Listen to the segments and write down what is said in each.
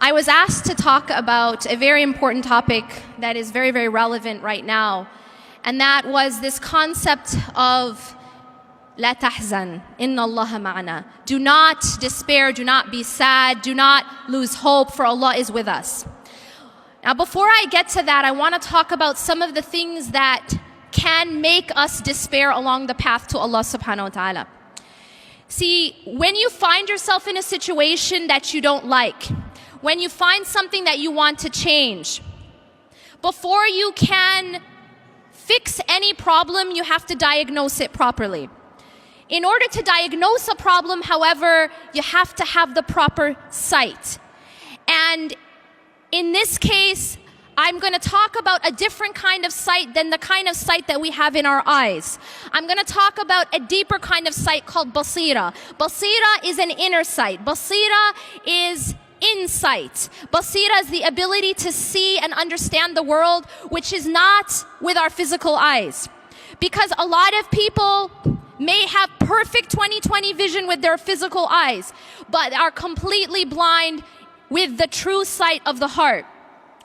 I was asked to talk about a very important topic that is very, very relevant right now. And that was this concept of لا تحزن إن الله معنا. Do not despair, do not be sad, do not lose hope, for Allah is with us. Now before I get to that, I want to talk about some of the things that can make us despair along the path to Allah subhanahu wa ta'ala. See, when you find yourself in a situation that you don't like, when you find something that you want to change, before you can fix any problem, you have to diagnose it properly. In order to diagnose a problem, however, you have to have the proper sight. And in this case, I'm going to talk about a different kind of sight than the kind of sight that we have in our eyes. I'm going to talk about a deeper kind of sight called basira. Basira is an inner sight. Basira is insight. Basira is the ability to see and understand the world, which is not with our physical eyes. Because a lot of people may have perfect 20/20 vision with their physical eyes, but are completely blind with the true sight of the heart.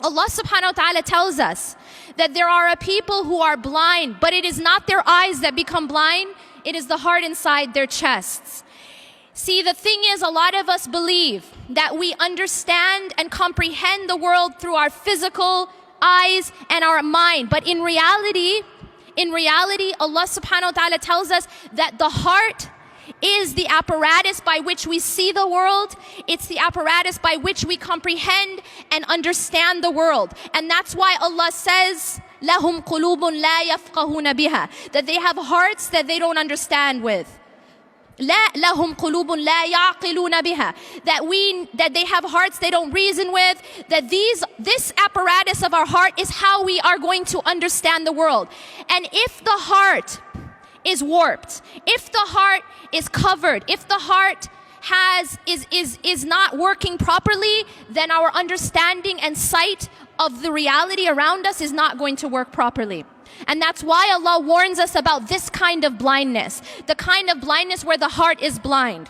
Allah subhanahu wa ta'ala tells us that there are a people who are blind, but it is not their eyes that become blind, it is the heart inside their chests. See, the thing is, a lot of us believe that we understand and comprehend the world through our physical eyes and our mind. But in reality, Allah subhanahu wa ta'ala tells us that the heart is the apparatus by which we see the world. It's the apparatus by which we comprehend and understand the world. And that's why Allah says, لَهُمْ قُلُوبٌ لَا يَفْقَهُونَ بِهَا, that they have hearts that they don't understand with. لا لهم قلوب لا يعقلون بها, that they have hearts they don't reason with, that this apparatus of our heart is how we are going to understand the world. And if the heart is warped, if the heart is covered, if the heart is not working properly, then our understanding and sight of the reality around us is not going to work properly. And that's why Allah warns us about this kind of blindness, the kind of blindness where the heart is blind.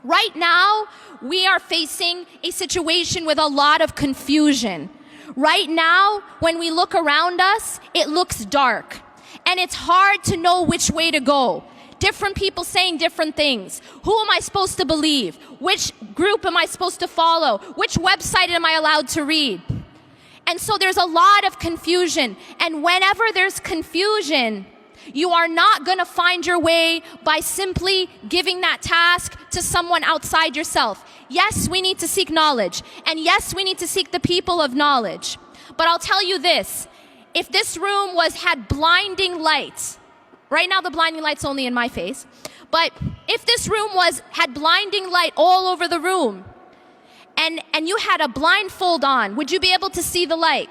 Right now, we are facing a situation with a lot of confusion. Right now, when we look around us, it looks dark. And it's hard to know which way to go. Different people saying different things. Who am I supposed to believe? Which group am I supposed to follow? Which website am I allowed to read? And so there's a lot of confusion. And whenever there's confusion, you are not going to find your way by simply giving that task to someone outside yourself. Yes, we need to seek knowledge. And yes, we need to seek the people of knowledge. But I'll tell you this. If this room had blinding lights, right now the blinding light's only in my face, but if this room had blinding light all over the room, and you had a blindfold on, would you be able to see the light?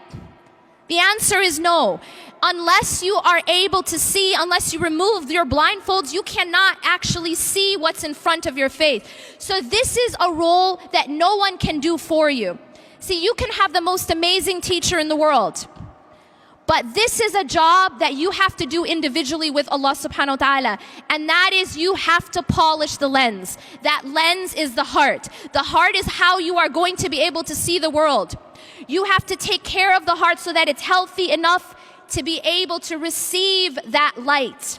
The answer is no. Unless you are able to see, unless you remove your blindfolds, you cannot actually see what's in front of your face. So this is a role that no one can do for you. See, you can have the most amazing teacher in the world, but this is a job that you have to do individually with Allah subhanahu wa ta'ala. And that is, you have to polish the lens. That lens is the heart. The heart is how you are going to be able to see the world. You have to take care of the heart so that it's healthy enough to be able to receive that light.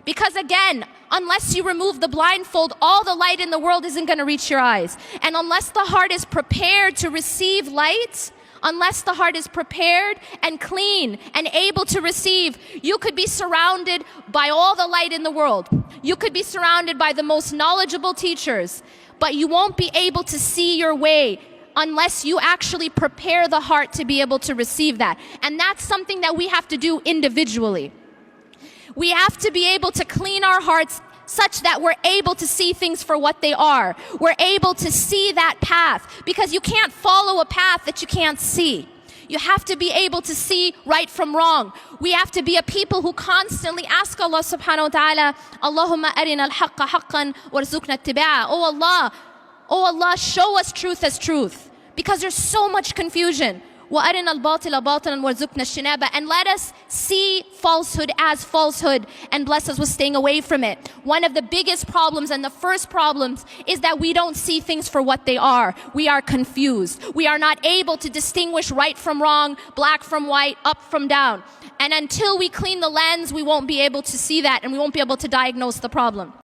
Because again, unless you remove the blindfold, all the light in the world isn't going to reach your eyes. And unless the heart is prepared to receive light, unless the heart is prepared and clean and able to receive, you could be surrounded by all the light in the world. You could be surrounded by the most knowledgeable teachers, but you won't be able to see your way unless you actually prepare the heart to be able to receive that. And that's something that we have to do individually. We have to be able to clean our hearts such that we're able to see things for what they are. We're able to see that path, because you can't follow a path that you can't see. You have to be able to see right from wrong. We have to be a people who constantly ask Allah subhanahu wa ta'ala, Allahumma arina al-haqqa haqqan warzuqna ittiba'a. Oh Allah, show us truth as truth. Because there's so much confusion. وَأَرِنَا الْبَاطِلَ بَاطِلًا وَارْزُقْنَا الشِّنَابَ. And let us see falsehood as falsehood and bless us with staying away from it. One of the biggest problems and the first problems is that we don't see things for what they are. We are confused. We are not able to distinguish right from wrong, black from white, up from down. And until we clean the lens, we won't be able to see that and we won't be able to diagnose the problem.